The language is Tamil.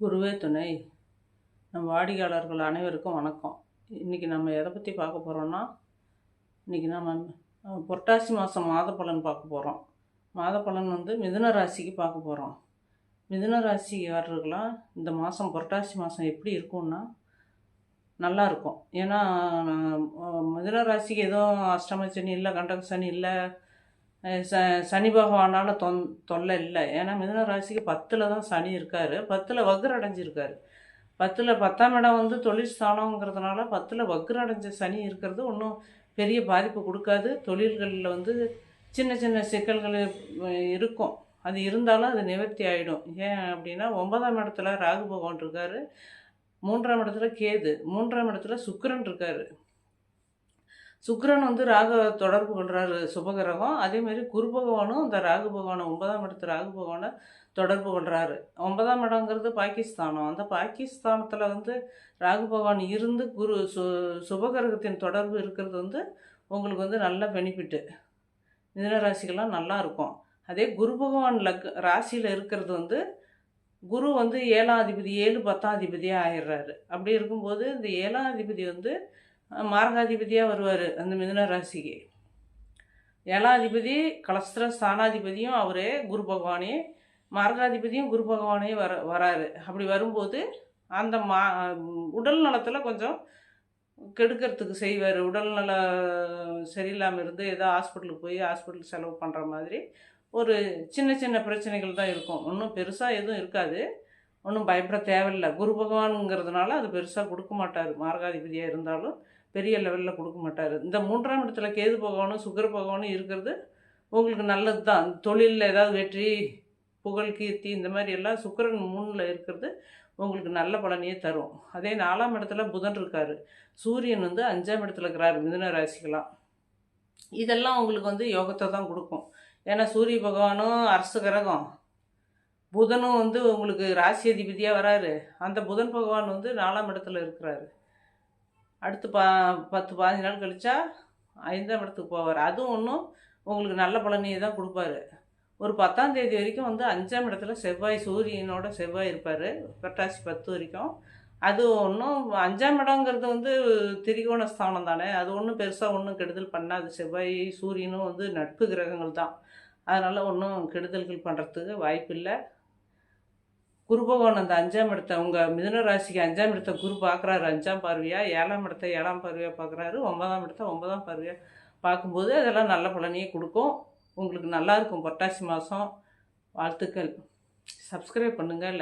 குருவே துணை. நம் வாடிக்கையாளர்கள் அனைவருக்கும் வணக்கம். இன்றைக்கி நம்ம எதை பற்றி பார்க்க போகிறோன்னா, இன்றைக்கி நம்ம புரட்டாசி மாதம் மாத பலன் பார்க்க போகிறோம். மாத பலன் மிதுன ராசிக்கு பார்க்க போகிறோம். மிதுன ராசிக்காரர்களாம் இந்த மாதம் புரட்டாசி மாதம் எப்படி இருக்கும்னா நல்லா இருக்கும். ஏன்னா மிதுன ராசிக்கு எதுவும் அஷ்டம சனி இல்லை, கண்டக சனி இல்லை, சனி பகவானால் தொல்லை இல்லை. ஏன்னா மிதுன ராசிக்கு 10ல் தான் சனி இருக்கார். 10ல் வக்ர அடைஞ்சிருக்காரு. 10ஆம் இடம் தொழில் ஸ்தானங்கிறதுனால 10ல் வக்ர அடைஞ்ச சனி இருக்கிறது ஒன்றும் பெரிய பாதிப்பு கொடுக்காது. தொழில்களில் சின்ன சின்ன சிக்கல்கள் இருக்கும். அது இருந்தாலும் அது நிவர்த்தி ஆகிடும். ஏன் அப்படின்னா 9ஆம் இடத்துல ராகு பகவான் இருக்கார், 3ஆம் இடத்துல கேது, 3ஆம் இடத்துல சுக்கிரன் இருக்கார். சுக்கிரன் ராகு தொடர்பு கொள்கிறாரு, சுபகிரகம். அதேமாதிரி குரு பகவானும் இந்த ராகு பகவானை 9ஆம் இடத்து ராகு பகவானை தொடர்பு கொள்கிறாரு. 9ஆம் இடங்கிறது பாகிஸ்தானம். அந்த பாகிஸ்தானத்தில் ராகு பகவான் இருந்து சுபகிரகத்தின் தொடர்பு இருக்கிறது உங்களுக்கு நல்ல பெனிஃபிட்டு. மிதுன ராசிக்கெல்லாம் நல்லா இருக்கும். அதே குரு பகவான் ராசியில் இருக்கிறது குரு 7ஆம் அதிபதி, 7 10ஆம் அதிபதியாக ஆயிடுறாரு. அப்படி இருக்கும்போது இந்த 7ஆம் அதிபதி மாரகாதிபதியாக வருவார் அந்த மிதுன ராசிக்கு. 7ஆம் அதிபதி கலஸ்திர ஸ்தானாதிபதியும் அவரே குரு பகவானே, மாரகாதிபதியும் குரு பகவானே வராரு. அப்படி வரும்போது அந்த உடல் நலத்தில் கொஞ்சம் கெடுக்கிறதுக்கு செய்வார். உடல்நல சரியில்லாமல் இருந்து ஏதோ ஹாஸ்பிட்டலுக்கு போய் ஹாஸ்பிட்டல் செலவு பண்ணுற மாதிரி ஒரு சின்ன சின்ன பிரச்சனைகள் தான் இருக்கும். ஒன்றும் பெருசாக எதுவும் இருக்காது, ஒன்றும் பயப்பட தேவையில்லை. குரு பகவானுங்கிறதுனால அது பெருசாக கொடுக்க மாட்டார். மாரகாதிபதியாக இருந்தாலும் பெரிய லெவலில் கொடுக்க மாட்டார். இந்த 3ஆம் இடத்துல கேது பகவானும் சுக்கிர பகவானும் இருக்கிறது உங்களுக்கு நல்லது தான். தொழிலில் ஏதாவது வெற்றி, புகழ், கீர்த்தி இந்த மாதிரி எல்லாம் சுக்கிரன் 3ல் இருக்கிறது உங்களுக்கு நல்ல பலனையே தரும். அதே 4ஆம் இடத்துல புதன் இருக்கார். சூரியன் 5ஆம் இடத்துல இருக்கிறார் மிதுன ராசிக்கெல்லாம். இதெல்லாம் உங்களுக்கு யோகத்தை தான் கொடுக்கும். ஏன்னா சூரிய பகவானும் அரசு கிரகம், புதனும் உங்களுக்கு ராசி அதிபதியாக வராரு. அந்த புதன் பகவான் 4ஆம் இடத்துல இருக்கிறாரு. அடுத்து 10-15 நாள் கழிச்சா 5ஆம் இடத்துக்கு போவார். அதுவும் ஒன்றும் உங்களுக்கு நல்ல பலனையை தான் கொடுப்பாரு. ஒரு 10ஆம் தேதி வரைக்கும் 5ஆம் இடத்துல செவ்வாய், சூரியனோட செவ்வாய் இருப்பார். புரட்டாசி 10 வரைக்கும். அது ஒன்றும் 5ஆம் இடங்கிறது திரிகோண ஸ்தானம் தானே, அது ஒன்றும் பெருசாக ஒன்றும் கெடுதல் பண்ணாது. செவ்வாய் சூரியனும் நட்பு கிரகங்கள் தான். அதனால் ஒன்றும் கெடுதல்கள் பண்ணுறதுக்கு வாய்ப்பு இல்லை. குரு பகவான் அந்த 5ஆம் இடத்தை உங்கள் மிதுன ராசிக்கு 5ஆம் இடத்தை குரு பார்க்குறாரு 5ஆம் பார்வையாக, 7ஆம் இடத்தை 7ஆம் பார்வையாக பார்க்குறாரு, 9ஆம் இடத்தை 9ஆம் பார்வையாக பார்க்கும்போது அதெல்லாம் நல்ல பலனையே கொடுக்கும். உங்களுக்கு நல்லாயிருக்கும் புரட்டாசி மாதம். வாழ்த்துக்கள். சப்ஸ்கிரைப் பண்ணுங்கள்.